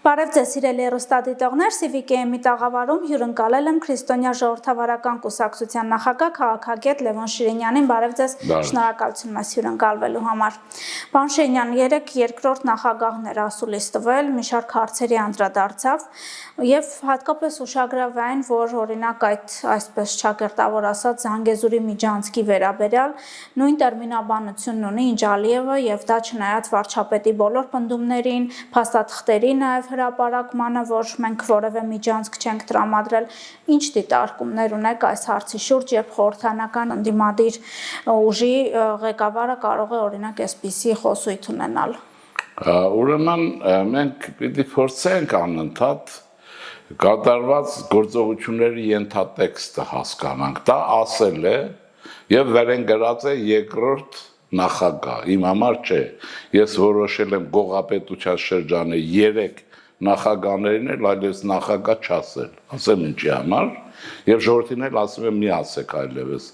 Բարև ձեզ սիրելի հեռուստադիտողներ, CVKM-ի տաղավարում հյուրընկալել եմ Քրիստոնյա ժողովրդավարական կուսակցության նախագահ քաղաքագետ Լևոն Շիրինյանին, բարև ձեզ, շնորհակալություն մեզ հյուրընկալվելու համար։ Պարոն Շիրինյան, երեք երկրորդ նախագահներ ասուլիս տվել, մի շարք հարցերի անդրադարձավ եւ հատկապես ուշագրավ այն, որ օրինակ այդ այսպես ճակերտավոր ասած Զանգեզուրի միջանցքի վերաբերյալ նույն տերմինաբանությունն ունի ինչ Ալիևը եւ դա չնայած վարչապետի բոլոր պնդումներին, փաստաթղթերի նաեւ հրապարակմանը, որ մենք որևէ միջանցք չենք տրամադրել, ինչ դիտարկումներ ունեք այս հարցի շուրջ, երբ խորհրդանական ընդդիմադիր ուժի ղեկավարը կարող է օրինակ այսպիսի խոսույթ ունենալ։ Ուրեմն մենք պիտի փորձենք անընդհատ կատարված գործողությունների ենթատեքստը հասկանանք, դա ասել է եւ վերեն գրած է երկրորդ նախագահ, իմ համար չէ, ես որոշել եմ գողապետության շրջանի 3 նախագահներին էլ այլևս նախագահ չասել, ասեմ ինչի համար եւ ժողովրդին էլ ասում եմ մի ասեք այլևս,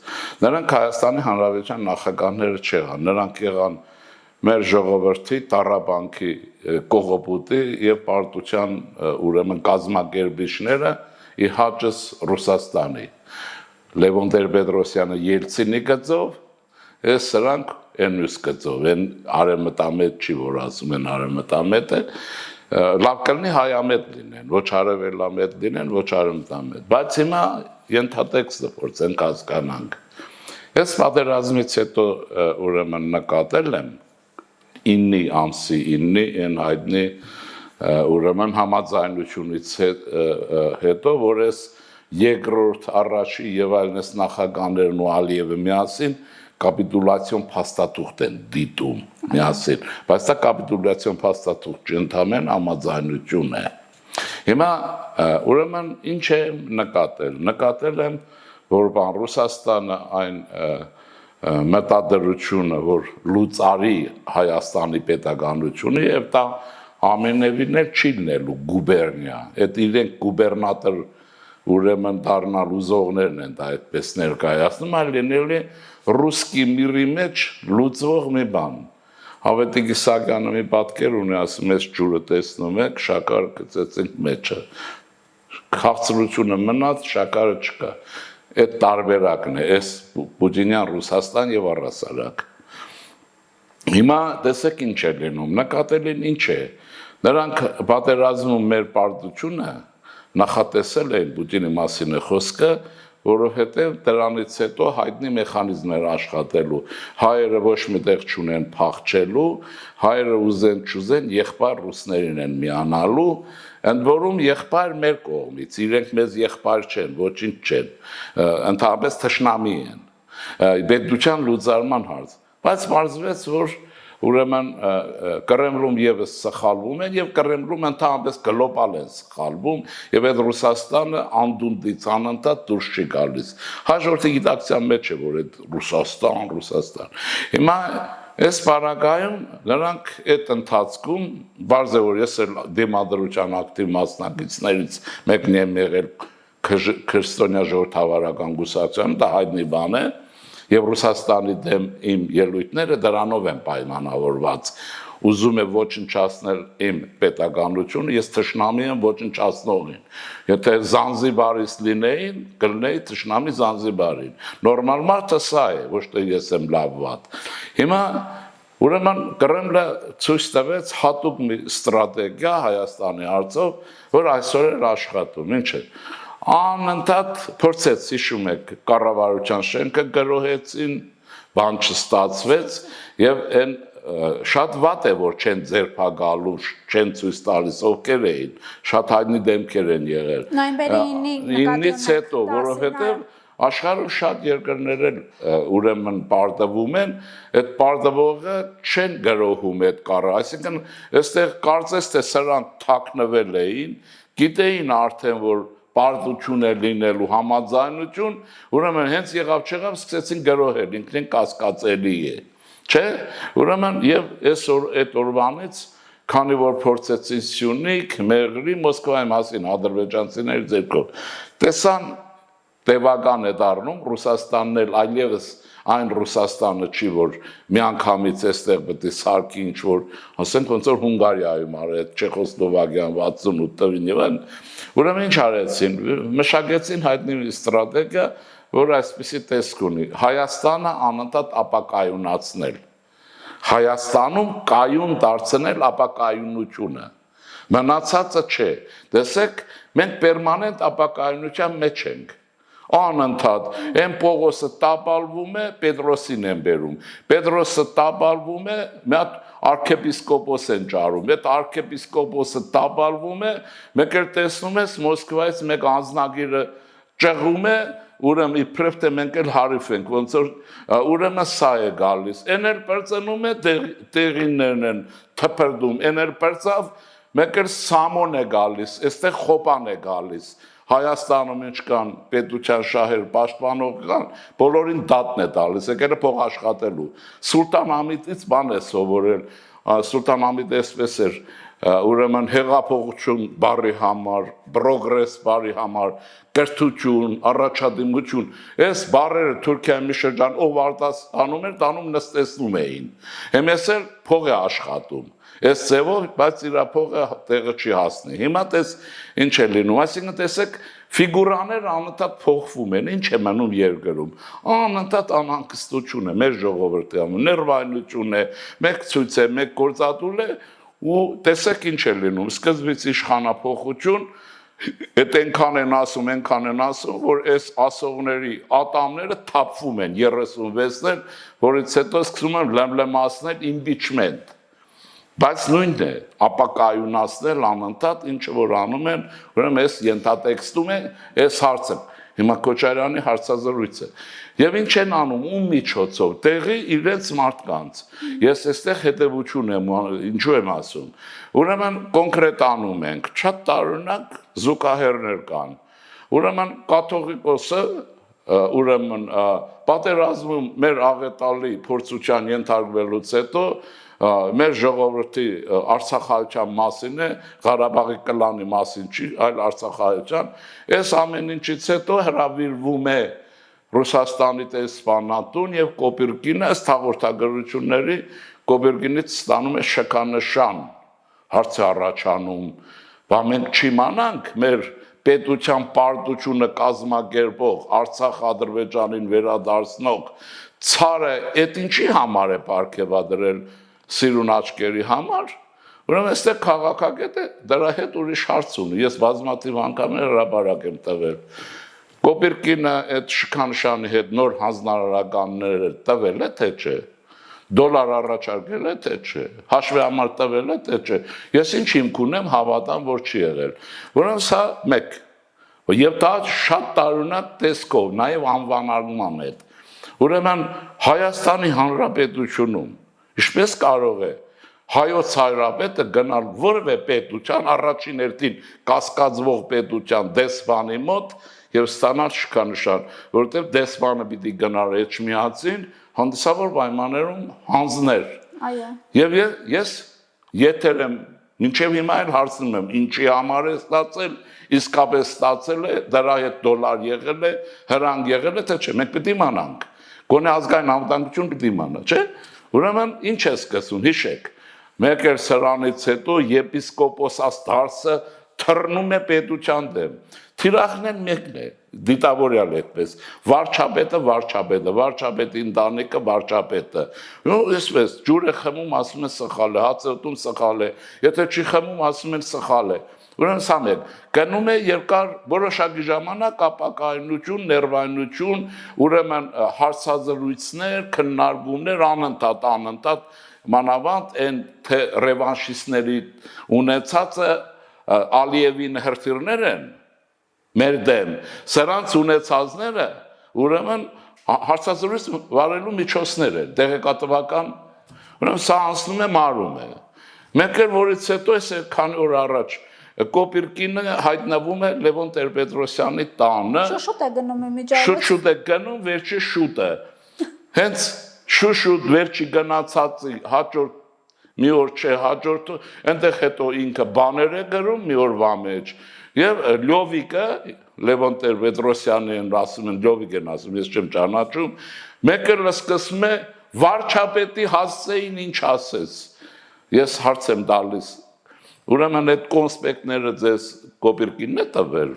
նրանք Հայաստանի Հանրապետության նախագահները չեղան, նրանք եղան մեր ժողովրդի Տառաբանքի կողոպուտի եւ պարտության ուրեմն կազմակերպիչները ի հաճս Ռուսաստանի Լևոն Տեր-Պետրոսյանը Ելցինի գծով, այս սրանք են մյուս գծով, են արևմտամետ չի, որ ասում են արևմտամետ է, լավ կլինի հայամետ լինեն, ոչ արևելամետ լինեն, ոչ արևմտամետ, բայց հիմա ենթատեքստը փորձենք հասկանանք։ Այս պատերազմից հետո ուրեմն նկատել եմ 9 ամսի 9-ի են հայտնի ուրեմն համաձայնությունից հետո, որ այս երկրորդ առաջի եւ այլնս նախագահներն ու Ալիևը միասին կապիտուլյացիոն փաստաթուղթ են դիտում միասին, բայց դա կապիտուլյացիոն փաստաթուղթ չի, ընդհանրեն համաձայնություն է։ Հիմա ուրեմն ինչ է նկատել եմ, որ բան Ռուսաստանը այն մտադրությունը, որ լուծարի Հայաստանի պետականությունը եւ դա ամենևին էլ չի լինելու գուբերնիա, այդ իրենք գուբերնատոր ուրեմն դառնալ ուզողներն են դա այդպես ներկայացնում, այլ լինել է ռուսկի միրի մեջ լուծվող մի բան։ Հավետիք Իսահակյանը մի պատկեր ունի, ասում ես ջուրը տեսնում եք, շաքարը գցեցինք մեջը։ Քաղցրությունը մնաց, շաքարը չկա։ Այդ տարբերակն է, այս Պուտինյան Ռուսաստան եւ առհասարակ։ Հիմա տեսեք ինչ է լինում, նկատել են ինչ է։ Նրանք պատերազմում մեր պարտությունը նախատեսել են Պուտինի մասին խոսքը, որովհետեւ դրանից հետո հայտնի մեխանիզմներ աշխատելու, հայերը ոչ միտեղ չունեն փախչելու, հայերը ուզեն չուզեն եղբայր ռուսներին են միանալու, ընդ որում եղբայր մեր կողմից, իրենք մեզ եղբայր չեն, ոչինչ չեն, ընդհանրապես թշնամի են, պետության լուծարման հարց, բայց պարզվեց, որ ուրեմն Կրեմլում եւս սխալվում են եւ Կրեմլում ընդհանրապես գլոբալ են սխալվում եւ այդ Ռուսաստանը անդունդից անընդհատ դուրս չի գալիս։ Հաջորդի գիտակցության մեջ է, որ այդ Ռուսաստան։ Հիմա այս պարագայում նրանք այդ ընթացքում բարձ է, որ ես էլ դեմադրության ակտիվ մասնակիցներից մեկն եմ եղել Քրիստոնյա ժողովրդավարական կուսակցության, դա հայտնի բան է։ Եվ Ռուսաստանի դեմ իմ ելույթները դրանով են պայմանավորված, ուզում է ոչնչացնել իմ պետականությունը, ես թշնամի եմ ոչնչացնողին, եթե Զանզիբարից լինեին, կլինեի թշնամի Զանզիբարին, նորմալ մարդը սա է, ոչ թե ես եմ լավ վատ, հիմա ուրեմն Կրեմլը ցույց տվեց հատուկ մի ստրատեգիա Հայաստանի հարցով, որ այսօր էր աշխատում, ինչ է, անընդհատ փորձեց, հիշում եք, կառավարության շենքը գրոհեցին, բան չստացվեց եւ այն շատ վատ է, որ չեն ձերբակալու, չեն ցույց տալիս ովքեր էին, շատ հայտնի դեմքեր են եղել։ Նոյեմբերի 9-ից հետո, որովհետեւ աշխարհում շատ երկրներ էլ ուրեմն պարտվում են, այդ պարտվողը չեն գրոհում այդ կառը, այսինքն այստեղ կարծես թե սրանք թաքնվել էին, գիտեին արդեն, որ պարտություն է լինելու համաձայնություն, ուրեմն հենց եղավ չեղավ սկսեցին գրոհել, ինքնին կասկածելի է, չէ, ուրեմն եւ այսօր այդ օրվանից, քանի որ փորձեցին Սյունիք, Մեղրի, Մոսկվայի մասին ադրբեջանցիներից երկրորդ, տեսան տևական է դառնում, Ռուսաստանն էլ այլևս այն Ռուսաստանը չի, որ միանգամից այստեղ պետք է սարքի ինչ որ, ասենք ոնց որ Հունգարիայում արեց, Չեխոսլովակիան 68 տվին եւ այլն, ուրեմն ինչ արեցին, մշակեցին հայտնի ստրատեգիա, որ այսպեսի տեսք ունի, Հայաստանը անընդհատ ապակայունացնել, Հայաստանում կայուն դարձնել ապակայունությունը, մնացածը չէ, տեսեք, մենք պերմանենտ ապակայունության մեջ ենք, անընդհատ, են Պողոսը տապալվում է, Պետրոսին են բերում, Պետրոսը տապալվում է, մի հատ արքեպիսկոպոս են ճարում, այդ արքեպիսկոպոսը տապալվում է, մեկ էլ տեսնում ես Մոսկվայից մեկ անձնագիրը ճեղում է, ուրեմն իբրև թե մենք էլ հարիվ ենք, ոնց որ ուրեմն սա է գալիս, են էլ պրծնում է, տեղիններն են թփրդում, են էլ պրծավ, մեկ էլ սամոն է գալիս, այստեղ խոպան է գալիս, Հայաստանում ինչ կան պետության շահեր պաշտպանող կան, բոլորին դատն է տալիս, եկել է փող աշխատելու։ Սուլտան Համիդից բան է սովորել, Սուլտան Համիդը այսպես էր, ուրեմն հեղափոխություն բառի համար, պրոգրես բառի համար, կրթություն, առաջադիմություն, այս բառերը Թուրքիայի մի շրջան ով արտասանում էր, տանում նստեցնում էին։ Հիմես էլ փող է աշխատում։ Այս ձևով, բայց իր փողը տեղը չի հասնի։ Հիմա տես ինչ է լինում, այսինքն տեսեք ֆիգուրաներ անընդհատ փոխվում են, ինչ է մնում երկրում։ Անընդհատ անհանգստություն է, մեր ժողովրդի համար, ներվայնություն է, մեկ ցույց է, մեկ գործադուլ է, ու տեսեք ինչ է լինում, սկզբից իշխանափոխություն, այդ այնքան են ասում, որ այս ասողների ատամները թափվում են 36-ներ, որից հետո սկսում են լեմլեմացնել impeachment։ Բայց նույնն է, ապակայունացնել անընդհատ ինչը որ անում են, ուրեմն այս ենթատեքստում է այս հարցը։ Հիմա Քոչարյանի հարցազրույցը։ Եվ ինչ են անում, ում միջոցով, տեղի իրենց մարդկանց։ Ես այստեղ հետևություն եմ, ինչու եմ ասում։ Ուրեմն կոնկրետ անում ենք, շատ տարօրինակ զուգահեռներ կան։ Ուրեմն կաթողիկոսը, ուրեմն պատերազմում մեր աղետալի փորձության ենթարկվելուց հետո մեր ժողովրդի արցախայության մասին է, Ղարաբաղի կլանի մասին չի, այլ արցախայության, այս ամեն ինչից հետո հրավիրվում է Ռուսաստանի տեսփանատուն եւ Կոպիրկինը ըստ հաղորդագրությունների Կոպիրկինից ստանում է շքանշան, հարց է առաջանում, բա մենք չիմանանք մեր պետության պարտությունը կազմակերպող Արցախ-Ադրբեջանին վերադարձնող ցարը այդ ինչի համար է պարգևադրել սիրուն աչքերի համար, ուրեմն այստեղ քաղաքագետը դրա հետ ուրիշ հարց ունի, ես բազմաթիվ անգամներ հրապարակ եմ տվել, Կոպիրկինը այդ շքանշանի հետ նոր հանձնարարականները տվել է թե չէ, դոլար առաջարկել է թե չէ, հաշվի համար տվել է թե չէ, ես ինչ հիմք ունեմ հավատամ, որ չի եղել, ուրեմն սա մեկ, եւ դա շատ տարօրինակ տեսքով, նաեւ անվանալման հետ, ուրեմն Հայաստանի Հանրապետությունում Ինչպես կարող է հայոց հայրապետը գնալ որևէ պետության առաջին հերթին կասկածվող պետության դեսպանի մոտ եւ ստանալ շքանշան, որովհետեւ դեսպանը պիտի գնար Էջմիածին հանդիսավոր պայմաններում հանձներ։ Այո։ Եվ ես եթեր եմ մինչև հիմա էլ հարցնում եմ, ինչի համար է ստացել, իսկապես ստացել է, դրա հետ դոլար եղել է, հրանք եղել է, թե չէ, մենք պիտի իմանանք։ Գոնե ազգային անվտանգություն պիտի իմանա, չէ՞։ Ուրեմն ինչ է սկսում, հիշեք, մեկ էլ սրանից հետո եպիսկոպոսաս դարսը թռնում է պետության դեմ, թիրախն են մեկն է, դիտավորյալ այդպես, վարչապետի ընտանիքը վարչապետը, այսպես, ջուր է խմում, ասում է սխալ է, հաց է ուտում սխալ է, եթե չի խմում, ասում են սխալ է, ուրեմն սա մեկ, գնում է երկար որոշակի ժամանակ ապակայունություն, ներվայնություն, ուրեմն հարցազրույցներ, քննարկումներ անընդհատ մանավանդ այն թե ռևանշիստների ունեցածը Ալիևին հրթիռներ են մեր դեմ, սրանց ունեցածները ուրեմն հարցազրույց վարելու միջոցներ են, տեղեկատվական, ուրեմն սա անցնում է մարում է։ Մենք էլ որից հետո այս քանի օր առաջ Կոպիրկինը հայտնվում է Լևոն Տեր-Պետրոսյանի տանը։ Շուտ է գնում իմիջիայլոց։ Շուտ է գնում, վերջի շուտ է։ Հենց շուտ վերջի գնացածի հաջորդ մի օր չէ, հաջորդը, այնտեղ հետո ինքը բաներ է գրում մի օրվա մեջ։ Եվ Լյովիկը Լևոն Տեր-Պետրոսյանին ասում են, Լյովիկ են ասում, ես չեմ ճանաչում, Մեկը սկսում է վարչապետի հասցեին ինչ ասես։ Ես հարց եմ տալիս։ Ուրեմն այդ կոնսպեկտները ձեզ կոպիրկին է տվել։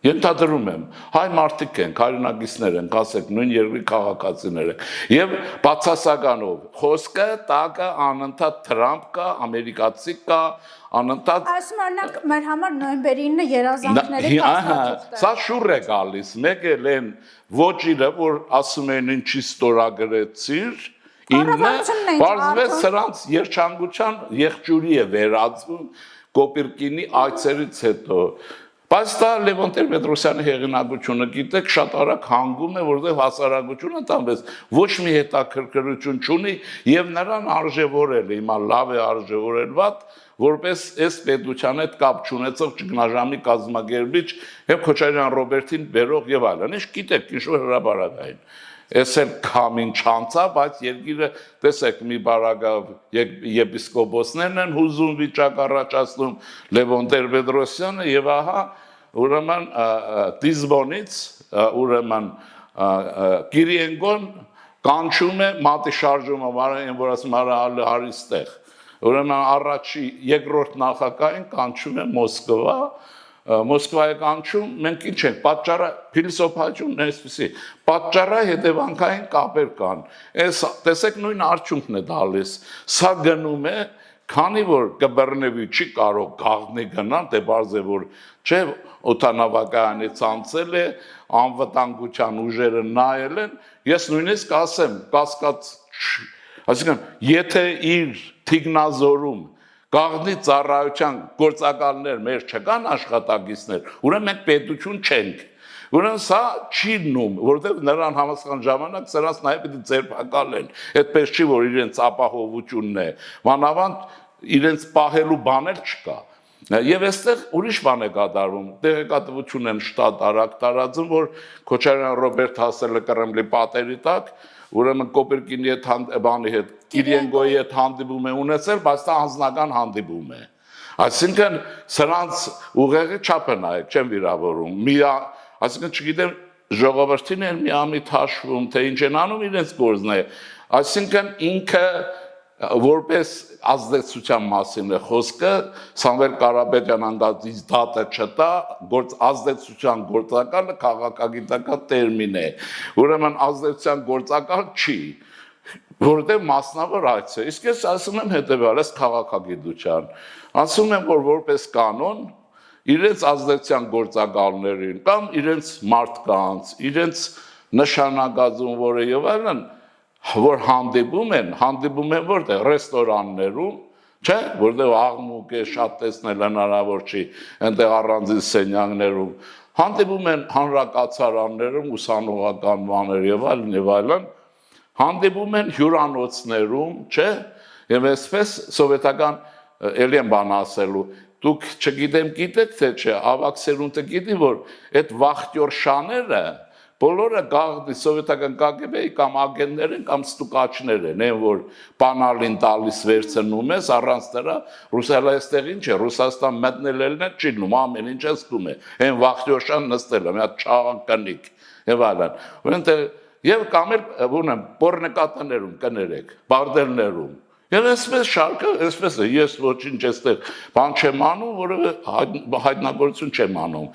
Ենթադրում եմ, հայ մարդիկ են, հայրենակիցներ են, ասեք նույն երկրի քաղաքացիներ են։ Եվ բացասականով խոսքը տակը անընդհատ Թրամփ կա, ամերիկացի կա, անընդհատ Այսինքն օրինակ մեր համար նոյեմբերի 9-ը երազանքների փաստաթուղթ է։ Սա շուռ է գալիս, մեկ էլ են ոչիրը, որ ասում են ինչի ստորագրեցիր, բարձվեց սրանց երջանկության եղջյուրի է վերածվում կոպիրկինի այցերից հետո։ Բայց դա Լևոն Տեր-Պետրոսյանի հեղինակությունը գիտեք շատ արագ հանգում է, որովհետև հասարակությունը տանվեց ոչ մի հետաքրքրություն չունի եւ նրան արժեվորել է, հիմա լավ է արժեվորել վատ, որպես այս պետության հետ կապ չունեցող ճգնաժամի կազմակերպիչ եւ Քոչարյան Ռոբերտին բերող եւ այլն։ Ինչ գիտեք, ինչ որ հրաբարակային։ Ես էլ քամին չանցա, բայց երկիրը տեսեք մի բարագավ եպիսկոպոսներն են հուզում վիճակ առաջացնում Լևոն Տեր-Պետրոսյանը եւ ահա ուրեմն Դիզբոնից ուրեմն Կիրիենկոն կանչում է մատի շարժումը մարային որ ասում հարիստեղ ուրեմն առաջի երկրորդ նախագահին կանչում է Մոսկվա Մոսկվայի կանչում մենք ինչ ենք պատճառը փիլիսոփայությունն է այսպեսի պատճառը հետևանքային կապեր կան այս տեսեք նույն արդյունքն է տալիս սա գնում է քանի որ կբռնեվի չի կարող գաղտնի գնալ դե բարձ է որ չէ օտանավակայանի ցանցել է անվտանգության ուժերը նայել են ես նույնիսկ ասեմ կասկած այսինքն եթե իր թիգնազորում Գաղտնի ծառայության գործակալներ մեր չկան աշխատակիցներ, ուրեմն մենք պետություն չենք։ Ուրեմն սա չի նում, որովհետև նրան համասական ժամանակ սրանց նաև պիտի ձերբակալեն։ Այդպես չի, որ իրենց ապահովությունն է, մանավանդ իրենց պահելու բաներ չկա։ Եվ այստեղ ուրիշ բան է կատարվում։ Տեղեկատվություն են շտատ արագ տարածում, որ Քոչարյան Ռոբերտ հասել է Կրեմլի պատերի տակ, ուրեմն Կոպերկինի հետ բանի հետ Կիրիենկոյի հետ հանդիպում է ունեցել, բայց դա անձնական հանդիպում է։ Այսինքն սրանց ուղեղի չափը նայեք, չեմ վիրավորում։ Այսինքն չգիտեմ ժողովրդին են միամիտ հաշվում, թե ինչ են անում իրենց գործն է։ Այսինքն ինքը որպես ազդեցության մասին է խոսքը Սամվել Կարապետյան անդածից դատը չտա ազդեցության գործակալը քաղաքագիտական տերմին է ուրեմն ազդեցության գործակալ չի որովհետև մասնավոր այց է իսկ ես ասում եմ հետևյալ ես քաղաքագիտության ասում եմ որ որպես կանոն իրենց ազդեցության գործակալներին կամ իրենց մարդկանց իրենց նշանակածում որը եւ այլն որ հանդիպում են որտեղ ռեստորաններում, չէ, որտեղ աղմուկ է շատ տեսնել հնարավոր չի, այնտեղ առանձին սենյակներում, հանդիպում են հանրակացարաններում, ուսանողական բաներ եւ այլն, հանդիպում են հյուրանոցներում, չէ, եւ այսպես սովետական էլի են բան ասելու, դուք չգիտեմ գիտեք թե չէ, ավակ սերունդը գիտի որ այդ վախտյոր շաները Բոլորը գաղտնի սովետական KGB-ի կամ ագենտներ են կամ ստուկաչներ են, այն որ պանալին տալիս վերցնում ես, առանց դրա Ռուսիայի այստեղ ինչ է, Ռուսաստան մտնելն է չի նում, ամեն ինչ ասում է, այն վախտյոշան նստել է, մի հատ չաղանկանիկ եւ այլն։ Որտեղ եւ կամ էլ ունեմ պորնեկատաներում կներեք, բարդելներում Եվ այսպես շարքը, այսպես է, ես ոչինչ այստեղ բան չեմ անում, որովհետև հայտնագործություն չեմ անում։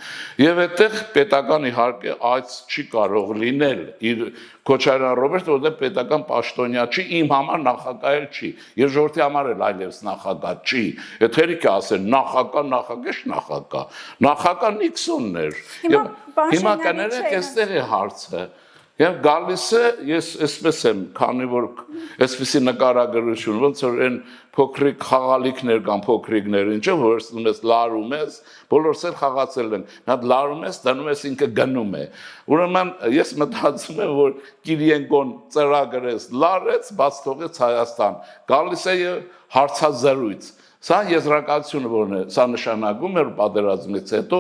Եվ այդտեղ պետական իհարկե այց չի կարող լինել իր Քոչարյան Ռոբերտը, որովհետև պետական պաշտոնյա չի, իմ համար նախագահ էլ չի։ Ես ժողովրդի համար էլ այլևս նախագահ չի։ Եթե հերիք է ասել նախագահ Նիքսոնն էր։ Հիմա կներեք այստեղ է հարցը։ Եվ գալիս է, ես այսպես եմ, քանի որ այսպեսի նկարագրություն, ոնց որ այն փոքրիկ խաղալիքներ կամ փոքրիկներ, ինչը որ ստում ես լարում ես, բոլորս էլ խաղացել են, մի հատ լարում ես, դնում ես ինքը գնում է։ Ուրեմն ես մտածում եմ, որ Կիրիենկոն ծրագրեց, լարեց, բաց թողեց Հայաստան, գալիս է հարցազրույց։ Սա եզրակացությունը որն է, սա նշանակում է պատերազմից հետո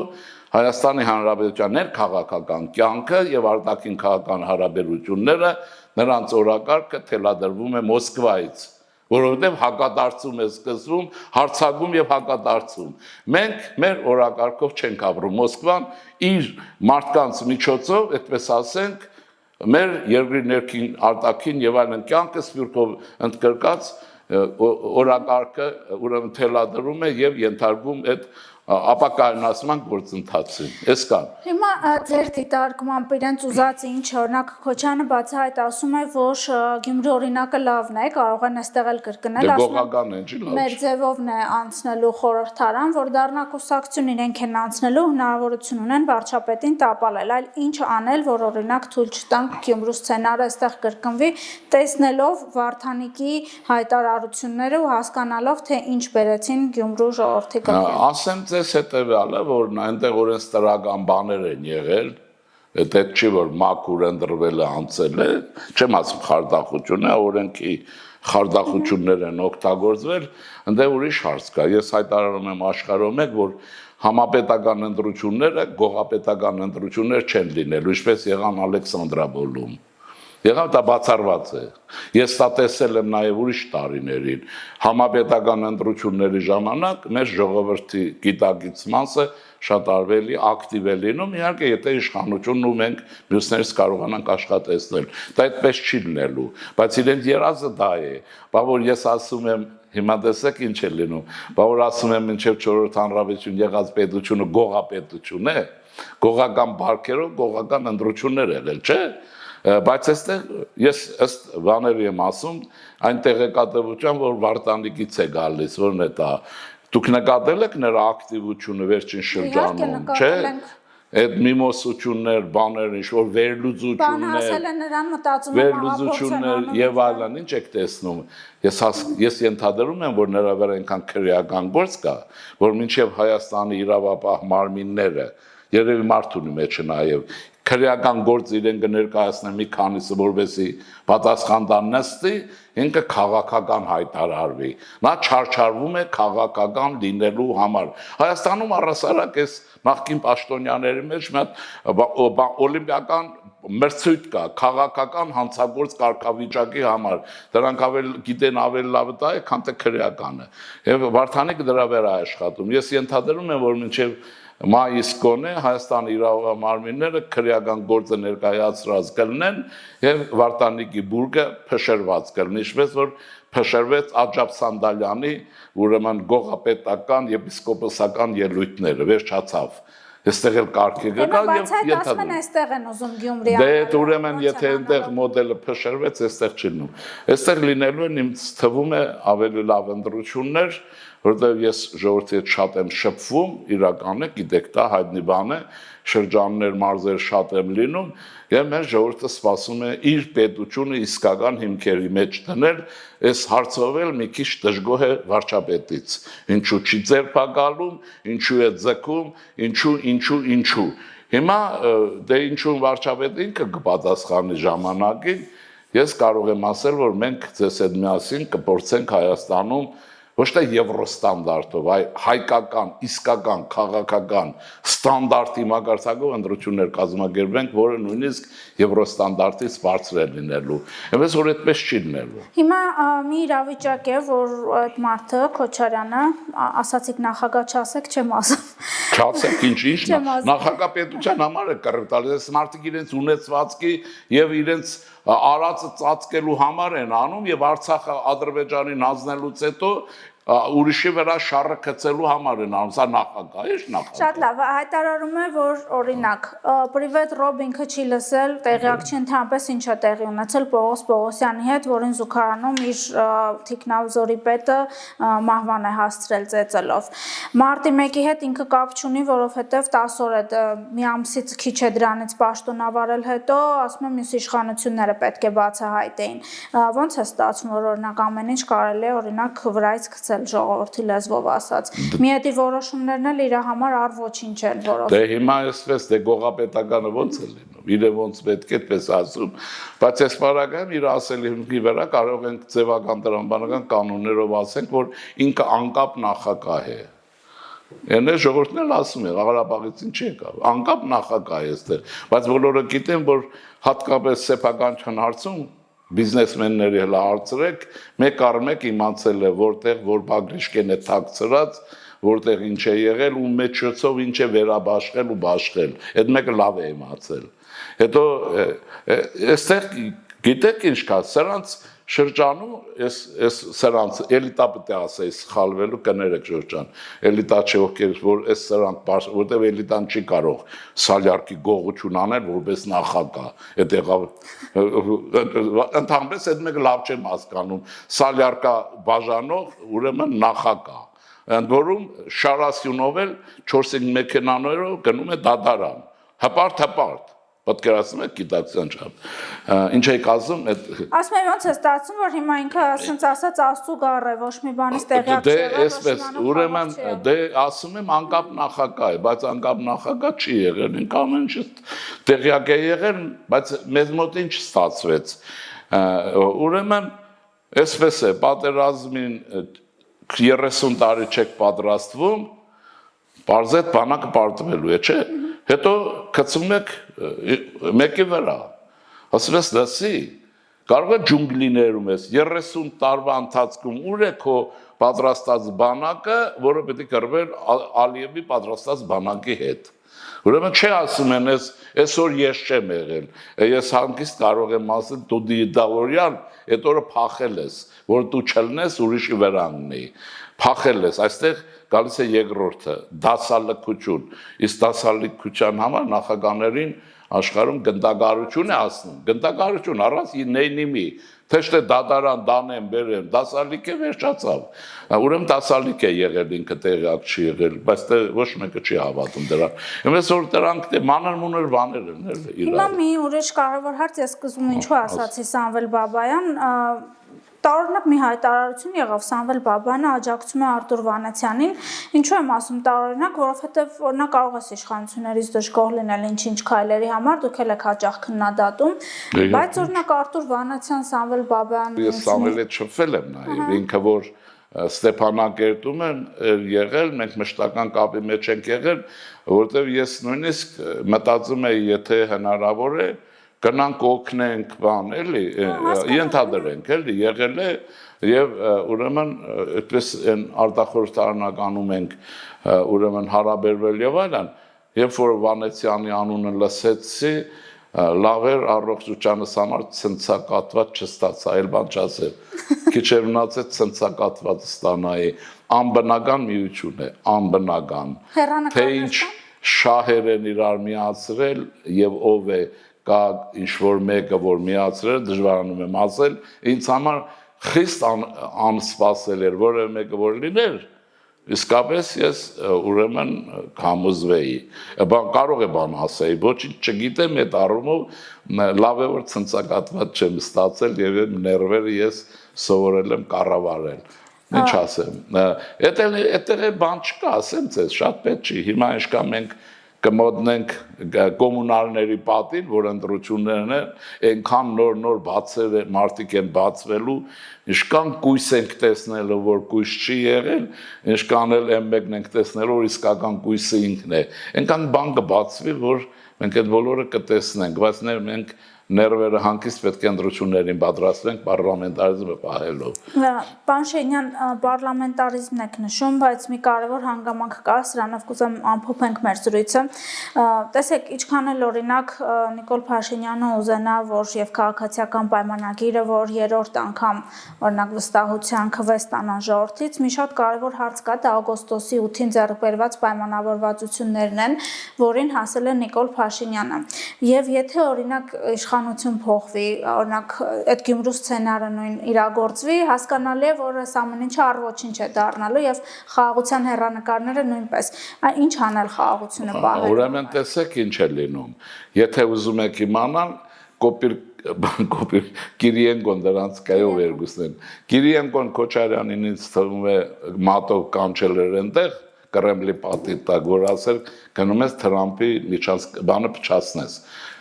Հայաստանի Հանրապետության ներքաղաքական կյանքը եւ արտաքին քաղաքական հարաբերությունները նրանց օրակարգը թելադրվում է Մոսկվայից, որովհետեւ հակադարձում է սկսվում, հարցակում եւ հակադարձում։ Մենք մեր օրակարգով չենք ապրում։ Մոսկվան իր մարդկանց միջոցով, այդպես ասենք, մեր երկրի ներքին արտաքին եւ այլն կյանքը սփյուռքով ընդգրկած օրակարգը ուրեմն թելադրում է եւ ենթարկում այդ ապակայունացման գործընթացին։ Էս կան։ Հիմա ձեր դիտարկմամբ իրենց ուզած ինչ օրինակ Քոչյանը բացահայտ ասում է, որ Գյումրի օրինակը լավն է, կարող են այստեղ էլ կրկնել, գողական է, չի լավ։ Մեր ձևովն է անցնելու խորհրդարան, որ դառնա կուսակցություն իրենք են անցնելու հնարավորություն ունեն վարչապետին տապալել, այլ ինչ անել, որ օրինակ թույլ չտանք Գյումրու սցենարը այստեղ կրկնվի, տեսնելով Վարդանիկի հայտարարությունները ու հասկանալով, թե ինչ բերեցին Գյումրու ժողովրդի գլխին։ Ասեմ ձեզ հետևյալը, որ այնտեղ օրենսդրական բաներ են եղել, այդ չի որ մաքուր ընդրվել է անցել է, չեմ ասում խարդախություն է, օրենքի խարդախություններ են օգտագործվել, այնտեղ ուրիշ հարց կա։ Ես հայտարարում եմ աշխարհում եք, որ համապետական ընտրությունները գողապետական ընտրություններ չեն լինելու, ինչպես եղան Ալեքսանդրապոլում։ Եղավ դա բացառված է։ Ես դա տեսել եմ նաև ուրիշ տարիներին։ Համապետական ընտրությունների ժամանակ մեր ժողովրդի գիտակից մասը շատ արվելի ակտիվ է լինում, իհարկե եթե իշխանությունն ու մենք մյուսներից կարողանանք աշխատեցնել։ Դա այդպես չի լինելու, բայց իրենց երազը դա է։ Բա որ ես ասում եմ հիմա տեսեք ինչ է լինում։ Բա որ ասում եմ մինչև 4-րդ հանրապետություն եղած պետությունը գողապետություն է, գողական բարքերով գողական ընտրություններ եղել, չէ՞։ Բայց այստեղ ես ըստ բաների եմ ասում, այն տեղեկատվության, որ Վարդանիկից է գալիս, որն է դա։ Դուք նկատել եք նրա ակտիվությունը վերջին շրջանում, չէ՞։ Այդ միմոսություններ, բաներ, ինչ որ վերլուծություններ եւ այլն, ինչ եք տեսնում։ Ես ենթադրում եմ, որ նրա վրա այնքան քրեական գործ կա, որ մինչեւ Հայաստանի իրավապահ մարմինները երևի մարդունի մեջ է նաեւ քրեական գործ իրեն կներկայացնեն մի քանիսը, որովհետեւ պատասխան տան նստի, ինքը քաղաքական հայտարարվի։ Նա չարչարվում է քաղաքական լինելու համար։ Հայաստանում առասարակ էս նախկին պաշտոնյաների մեջ մի օլիմպիական մրցույթ կա քաղաքական հանցագործ կարգավիճակի համար։ Դրանք գիտեն ավելի լավը դա է, քան թե քրեականը։ Եվ Վարդանիկը դրա վրա է աշխատում։ Ես ենթադրում եմ, որ մինչև մայիս կոնե Հայաստանի իրավամարմինները քրեական գործը ներկայացրած կլինեն եւ Վարդանիկի բուրգը փշրված կլինի, ինչպես որ փշրվեց Աջափ Սանդալյանի ուրեմն գողապետական եպիսկոպոսական ելույթները, վերջացավ։ Այստեղ էլ կարգի գա եւ ենթադրում այստեղ են ուզում Գյումրի դե ուրեմն եթե այնտեղ մոդելը փշրվեց, այստեղ չի լինում։ Այստեղ լինելու են ինձ թվում է ավելի լավ ընտրություններ, որտեղ ես ժողովրդի հետ շատ եմ շփվում, իրական է, գիտեք դա հայտնի բան է, շրջաններ, մարզեր շատ եմ լինում, եւ մեր ժողովուրդը սպասում է իր պետությունը իսկական հիմքերի մեջ դնել, այս հարցով էլ մի քիչ դժգոհ է վարչապետից։ Ինչու չի ձերբակալում, ինչու է ձգում, ինչու։ Հիմա դե ինչու վարչապետը ինքը կպատասխանի ժամանակին, ես կարող եմ ասել, որ մենք ձեզ հետ միասին կփորձենք Հայաստանում ոչ թե եվրոստանդարտով, այլ հայկական, իսկական, քաղաքական ստանդարտի մակարդակով ընտրություններ կազմակերպենք, որը նույնիսկ եվրոստանդարտից բարձր է լինելու։ Այնպես որ այդպես չի լինելու։ Հիմա մի իրավիճակ է, որ այդ մարդը Քոչարյանը, ասացիք նախագահ չասեք, չեմ ասում։ Չասեք, ինչ նախագահապետության համար է կռիվ տալիս, այս մարդիկ իրենց ունեցվածքի եւ իրենց արածը ծածկելու համար են անում եւ Արցախը Ադրբեջանին հանձնելուց հետո ուրիշի վրա շարը գցելու համար են անում, սա նախագահ է, նախագահ։ Շատ լավ, հայտարարում է, որ օրինակ Պրիվետ Ռոբ ինքը չի լսել, տեղյակ չի ընդհանրապես ինչ է տեղի ունեցել Պողոս Պողոսյանի հետ, որին զուգարանում իր թիկնազորի պետը մահվան է հասցրել ծեծելով։ Մարտի 1-ի հետ ինքը կապ չունի, որովհետև 10 օր է մի ամսից քիչ է դրանից պաշտոնավարել հետո, ասում եմ, մյուս իշխանությունները պետք է բացահայտեին։ Ոնց է ստացվում, որ օրինակ ամեն ինչ կարելի է օրինակ վրայից գցել ժողովրդի լեզվով ասած։ Միետի որոշումներն էլ իր համար առ ոչինչ են որոշ։ Դե հիմա այսպես դե գողապետականը ոնց է լինում։ Իրը ոնց պետք է այդպես ասում, բայց այս բարակայում իր ասելիքի վրա կարող ենք ձևական տրամաբանական կանոններով ասենք, որ ինքը անկապ նախագահ է։ Այնը ժողովուրդն էլ ասում է, Ղարաբաղից ինչ եկավ, անկապ նախագահ է այստեղ, բայց բոլորը գիտեն, որ հատկապես սեփական հարցում բիզնեսմենների հլա հարցրեք, մեկ առ մեկ իմացել է, որտեղ որ բագրիշկեն է թաքցրած, որտեղ ինչ է եղել ու մեջոցով ինչ է վերաբաշխել ու բաշխել։ Այդ մեկը լավ է իմացել։ Հետո այստեղ գիտեք ինչ կա, սրանց շրջանում ես սրանց էլիտա պետք է ասեի սխալվելու կներեք շրջան էլիտա չէ ովքեր որ այս սրանք որտեղ էլիտան չի կարող սալյարկի գողություն անել որպես նախագահ այդ եղավ ընդհանրապես այդ մեկը լավ չեմ հասկանում սալյարկա բաժանող ուրեմն նախագահ ընդ որում Շարասյունով էլ 4-5 մեքենաներով գնում է դատարան հպարտ պատկերացնում եք գիտակցության չափ ինչ եք ասում այդ ասում եմ ոնց է ստացվում որ հիմա ինքը ասենց ասած աստծու գառ է ոչ մի բանից տեղյակ չէ դե այսպես ուրեմն դե ասում եմ անկապ նախագահ է բայց անկապ նախագահ չի եղել ինքը ամեն ինչ տեղյակ է եղել բայց մեզ մոտ ինչ ստացվեց ուրեմն այսպես է պատերազմին 30 տարի չեք պատրաստվում բարձետ բանակը պարտվելու է չէ հետո գցում եք մեկի վրա ասում ես լսի կարող է ջունգլիներում ես 30 տարվա ընթացքում ուր է քո պատրաստած բանակը որը պետք է կռվեր Ալիևի պատրաստած բանակի հետ ուրեմն չի ասում են այսօր ես չեմ եղել ես հանգիստ կարող եմ ասել դու դիդավորյան այդ օրը փախել ես որ դու չլնես ուրիշի վրա անգնեի փախել ես այստեղ գալիս է երկրորդը դասալքություն իսկ դասալքության համար նախագաներին աշխարհում գնդակարություն է ասում գնդակարություն առանց նեյնիմի թե չէ դատարան դանեն բերեն դասալիք է վերջացավ ուրեմն դասալիք է եղել ինքը տեղյակ չի եղել բայց դե ոչ մեկը չի հավատում դրան իմես որ դրանք դե մանր-մունր բաներ են էլ իրար հիմա մի ուրիշ կարևոր հարց ես սկզբում ինչու ասացի Սամվել Բաբայան տարօրինակ մի հայտարարություն եղավ Սամվել Բաբայանը աջակցում է Արտուր Վանեցյանին ինչու եմ ասում տարօրինակ որովհետև օրինակ կարող ես իշխանություններից դժգոհ լինել ինչ-ինչ քայլերի համար դուք էլ եք հաճախ քննադատում բայց օրինակ Արտուր Վանեցյան Սամվել Բաբայան ես Սամվելը չփվել եմ նաև ինքը որ Ստեփանակերտում են եղել մենք մշտական կապի մեջ ենք եղել որովհետև ես նույնիսկ մտածում եի եթե հնարավոր է գնանք օգնենք բան էլի ենթադրենք էլի եղել է եւ ուրեմն այդպես այն արտախորհրդարանականում ենք ուրեմն հարաբերվել եւ այլն երբ որ Վանեցյանի անունը լսեցի լավ էր առողջությանս համար ցնցակատված չստացա այլ բան չասեմ քիչ էր մնացել ցնցակատված ստանայի անբնական միություն է անբնական թե ինչ շահեր են իրար միացրել եւ ով է կա ինչ-որ մեկը, որ միացրել, դժվարանում եմ ասել, ինձ համար խիստ անսպասել էր, որը մեկը որ լիներ, իսկապես ես ուրեմն համոզվեի, կարող է բան ասեի, ոչինչ չգիտեմ այդ առումով, լավ է որ ցնցակատված չեմ ստացել և ներվերը ես սովորել եմ կառավարել, ինչ ասեմ, այդտեղ բան չկա, ասեմ ձեզ, շատ պետք չի, հիմա ինչքան մենք կմոտնենք կոմունալների պատին, որ ընտրություններն են, այնքան նոր բացեր մարդիկ են բացվելու, ինչքան կույս ենք տեսնելու, որ կույս չի եղել, ինչքան էլ մեկն ենք տեսնելու, որ իսկական կույսը ինքն է, այնքան բան կբացվի, որ մենք այդ բոլորը կտեսնենք, բայց մենք ներվերը հանգիստ պետք է ընտրություններին պատրաստվենք պարլամենտարիզմը պահելով։ Պարոն Շենյան, պարլամենտարիզմն եք նշում, բայց մի կարևոր հանգամանք կա, սրանով կուզեմ ամփոփենք մեր զրույցը։ Տեսեք, ինչքան էլ օրինակ Նիկոլ Փաշինյանը ուզենա, որ եւ քաղաքացիական պայմանագիրը, որ երրորդ անգամ օրինակ վստահության քվե ստանան ժողովրդից, մի շատ կարևոր հարց կա, դա օգոստոսի 8-ին ձեռք բերված պայմանավորվածություններն են, որին հասել է Նիկոլ Փաշինյանը։ Եվ եթե օրինակ իշխանություն փոխվի, օրինակ այդ Գյումրու սցենարը նույն իրագործվի, հասկանալի է, որ այս ամեն ինչը առ-ոչինչ է դառնալու եւ խաղաղության հեռանկարները նույնպես։ Ինչ անել խաղաղությունը պահել։ Ուրեմն տեսեք ինչ է լինում։ Եթե ուզում եք իմանալ, կոպիր Կիրիենկոն դրանց կայով երկուսն են։ Կիրիենկոն Քոչարյանին ինձ թվում է մատով կանչել էր այնտեղ Կրեմլի պատի տակ, որ ասել գնում ես Թրամփի բանը փչացնես։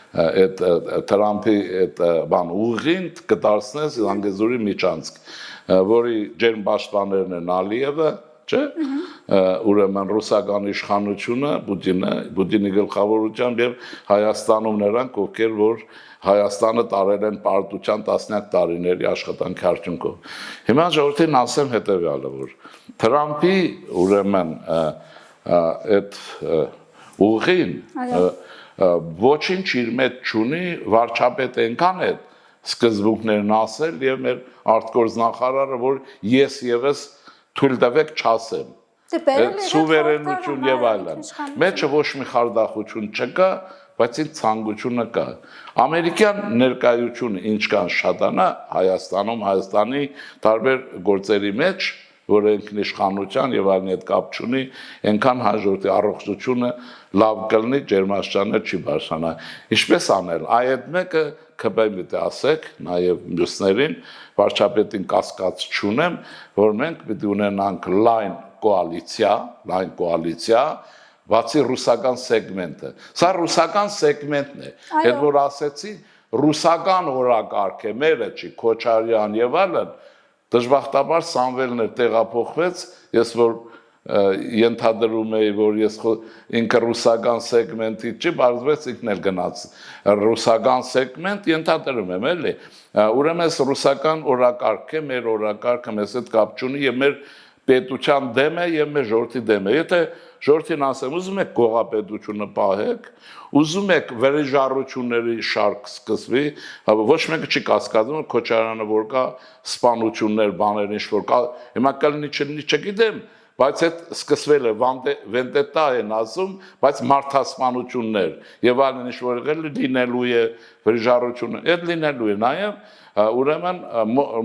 Այդ Թրամփի այդ բան ուղին կդարձնես Զանգեզուրի միջանցք, որի ջերմ պաշտպաններն են Ալիևը, չէ՞։ Ուրեմն ռուսական իշխանությունը Պուտինի գլխավորությամբ եւ Հայաստանում նրանք, ովքեր որ Հայաստանը տարել են պարտության տասնյակ տարիների աշխատանքի արդյունքով։ Հիմա ժողովրդին ասեմ հետեւյալը, որ Թրամփի ուրեմն այդ ուղին ոչինչ իր մեջ չունի վարչապետ այնքան է սկզբունքներն ասել եւ մեր արտգործնախարարը որ ես եւս թույլ տվեք չասեմ սուվերենություն եւ այլն մեջը ոչ մի խարդախություն չկա բայց ինձ ցանկությունը կա ամերիկյան ներկայությունը ինչքան շատանա Հայաստանում Հայաստանի տարբեր գործերի մեջ որ ինքնիշխանության եւ այլն հետ կապ չունի այնքան հաջորդի առողջությունը լավ կլինի ջերմաշրջանը չի բարձրանա ինչպես անել այդ մեկը ԿՊ-ի դե ասեք նաեւ մյուսներին վարչապետին կասկած չունեմ որ մենք պիտի ունենանք լայն կոալիցիա բացի ռուսական սեգմենտը սա ռուսական սեգմենտն է այդ որ ասեցի ռուսական օրակարգ է մերը չի Քոչարյան եւ այլն դժբախտաբար Սամվելն էր տեղափոխվեց ես որ ենթադրում էի որ ես ինքը ռուսական սեգմենտի չի բարձվեց ինքն էլ գնաց ռուսական սեգմենտ ենթադրում եմ էլի ուրեմն ռուսական օրակարգ է մեր օրակարգը մեզ հետ կապ չունի եւ մեր պետության դեմ է եւ մեր ժողովրդի դեմ է եթե ժողովրդին ասեմ ուզում եք գողապետությունը պահեք ուզում եք վերեժառությունների շարք սկսվի ոչ մեկը չի կասկածում Քոչարյանը որ կա սպանություններ բաներ ինչ որ կա հիմա կլինի չգիտեմ բայց այդ սկսվել է վենդետա են ասում բայց մարդասպանություններ եւ այլն ինչ որ լինելու է վերեժառությունը այդ լինելու է նաեւ ուրեմն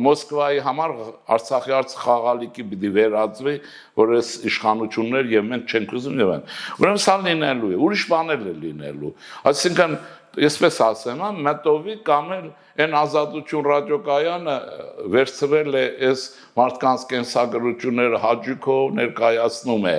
Մոսկվայի համար Արցախի արց խաղալիքի պիտի վերածվի որ այս իշխանություններ եւ մենք չենք ուզում եւ այն ուրեմն սա լինելու է ուրիշ բաներ է լինելու այսինքն այսպես ասեմ մետովի կամ էլ այն ազատություն ռադիոկայանը վերցրել է այս մարդկանց կենսագրությունները հաճույքով ներկայացնում է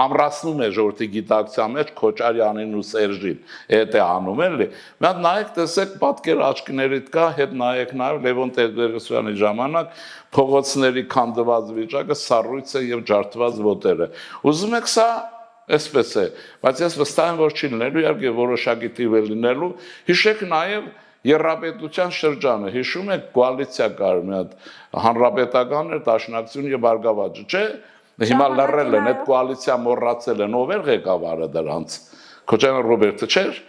ամրացնում է ժողովրդի գիտակցության մեջ Քոչարյանին ու Սերժին այդ է անում էլի մի հատ նայեք տեսեք պատկեր աչքներիդ կա հետ նայեք նաեւ Լևոն Տեր-Պետրոսյանի ժամանակ փողոցների քանդված վիճակը սառույց է եւ ջարդված ոտերը ուզում եք սա Այսպես է, բայց ես վստահ եմ որ չի լինելու, իհարկե որոշակի տիվ է լինելու, հիշեք նաև Եվրապետության շրջանը, հիշում եք կոալիցիա կար մի հատ հանրապետական էր, Դաշնակցություն եւ Բարգավաճը, չէ՞։ Հիմա լռել են, այդ կոալիցիա մոռացել են, ով էր ղեկավարը դրանց։ Քոչարյան Ռոբերտը չէր։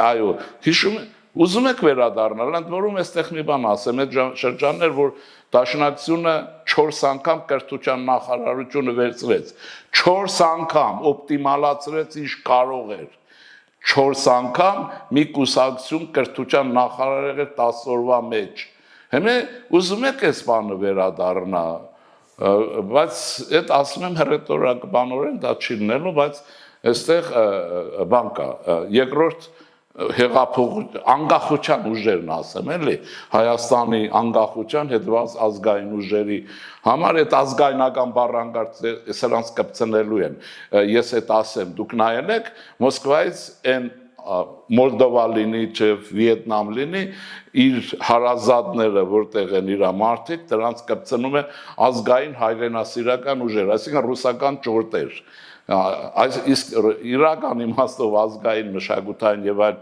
Այո, հիշում եք Ուզում եք վերադառնալ, ընդ որում այստեղ մի բան ասեմ, այդ շրջաններ, որ Դաշնակցությունը 4 անգամ կրթության նախարարությունը վերցրեց, 4 անգամ օպտիմալացրեց ինչ կարող էր, 4 անգամ մի կուսակցություն կրթության նախարար եղել 10 օրվա մեջ։ Հիմա ուզում եք այս բանը վերադառնա, բայց այդ ասում եմ հռետորակ բանորեն դա չի լինելու, բայց այստեղ բան կա, երկրորդ անկախության ուժերն ասեմ էլի Հայաստանի անկախության հետված ազգային ուժերի համար այդ ազգայնական բառանկարը սրանց կպցնելու են ես այդ ասեմ դուք նայել եք Մոսկվայից այն Մոլդովա լինի չէ Վիետնամ լինի իր հարազատները որտեղ են իր մարդիկ դրանց կպցնում է ազգային հայրենասիրական ուժեր այսինքն ռուսական ճորտեր այս իսկ իրական իմաստով ազգային մշակութային եւ այլ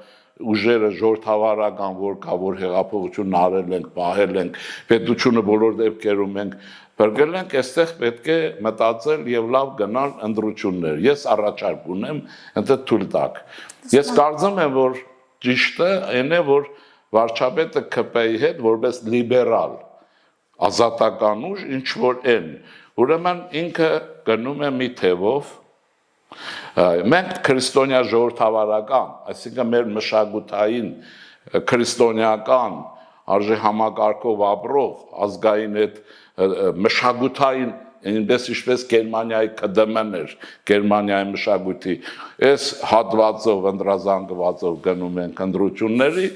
ուժերը ժողովրդավարական որ կա որ հեղափոխությունն արել ենք, պահել ենք, պետությունը բոլոր դեպքերում մենք բերել ենք, այստեղ պետք է մտածել եւ լավ գնալ ընտրություններ։ Ես առաջարկ ունեմ, ընդ թույլ տակ։ Ես կարծում եմ որ ճիշտը այն է որ վարչապետը ԿՊ-ի հետ որպես լիբերալ ազատական ուժ ինչ որ են։ Ուրեմն ինքը գնում է մի թևով Մենք քրիստոնյա ժողովրդավարական, այսինքն մեր մշակութային քրիստոնեական արժե համակարգով ապրող ազգային այդ մշակութային այնպես ինչպես Գերմանիայի ԿԴՄ-ն էր, Գերմանիայի մշակույթի, այս հատվածով ընդրազանգվածով գնում ենք ընտրությունների,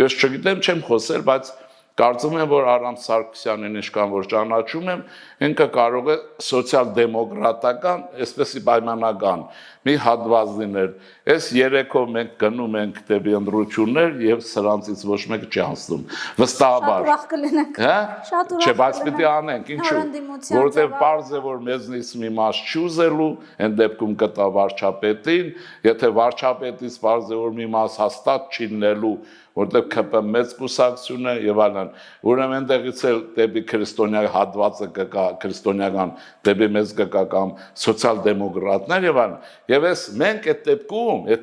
ես չգիտեմ չեմ խոսել, բայց Կարծում եմ, որ Արամ Սարգսյանին ինչքան որ ճանաչում եմ, ինքը կարող է սոցիալ-դեմոկրատական, այսպեսի պայմանական մի հատված լինել։ Այս երեքով մենք գնում ենք դեպի ընտրություններ եւ սրանցից ոչ մեկը չի անցնում։ Վստահաբար։ Շատ ուրախ կլինենք։ Հա? Շատ ուրախ Չէ, բայց պիտի անենք, ինչու՞։ Որտեւ պարզ է, որ մեզնից մի մաս չուզելու, այն դեպքում կտա վարչապետին, եթե վարչապետից պարզ է, որ մի մաս հաստատ չի լինելու, որտեղ ԿՊ մեծ կուսակցություն է եւ այլն։ Ուրեմն այնտեղից էլ դեպի քրիստոնյա հատվածը կգա, քրիստոնյական դեպի մեծ կգա կամ սոցիալ-դեմոկրատներ եւ այլն։ Եվ այս մենք այդ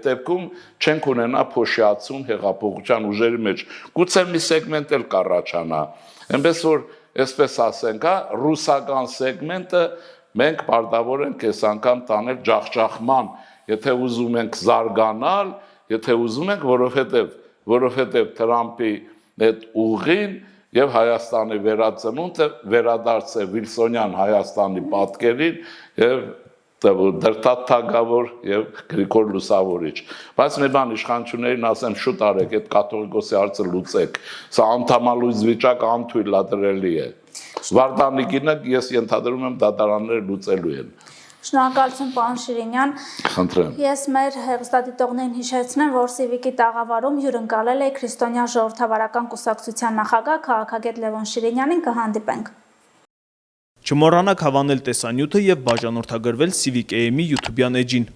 դեպքում չենք ունենա փոշիացում հեղափոխության ուժերի մեջ։ Գուցե մի սեգմենտ էլ կառաջանա։ Այնպես որ, այսպես ասենք, ռուսական սեգմենտը մենք պարտավոր ենք այս անգամ տանել ջախջախման, եթե ուզում ենք զարգանալ, եթե ուզում ենք, որովհետև Թրամփի այդ ուղին եւ Հայաստանի վերածնունդը վերադարձ է Վիլսոնյան Հայաստանի պատկերին եւ դրտաթագավոր եւ Գրիգոր Լուսավորիչ։ Բայց մի բան իշխանություններին ասեմ, շուտ արեք այդ կաթողիկոսի հարցը լուծեք։ Սա անդամալույս վիճակ անթույլատրելի է։ Վարդանիկինը ես ենթադրում եմ դատարանները լուծելու են։ Շնորհակալություն, պարոն Շիրինյան։ Խնդրեմ։ Ես մեր հեռուստադիտողներին հիշեցնեմ, որ Civic-ի տաղավարում հյուրընկալել է Քրիստոնյա ժողովրդավարական կուսակցության նախագահ քաղաքագետ Լևոն Շիրինյանին, կհանդիպենք։ Չմոռանաք հավանել տեսանյութը եւ բաժանորդագրվել Civic AM-ի YouTube-յան էջին։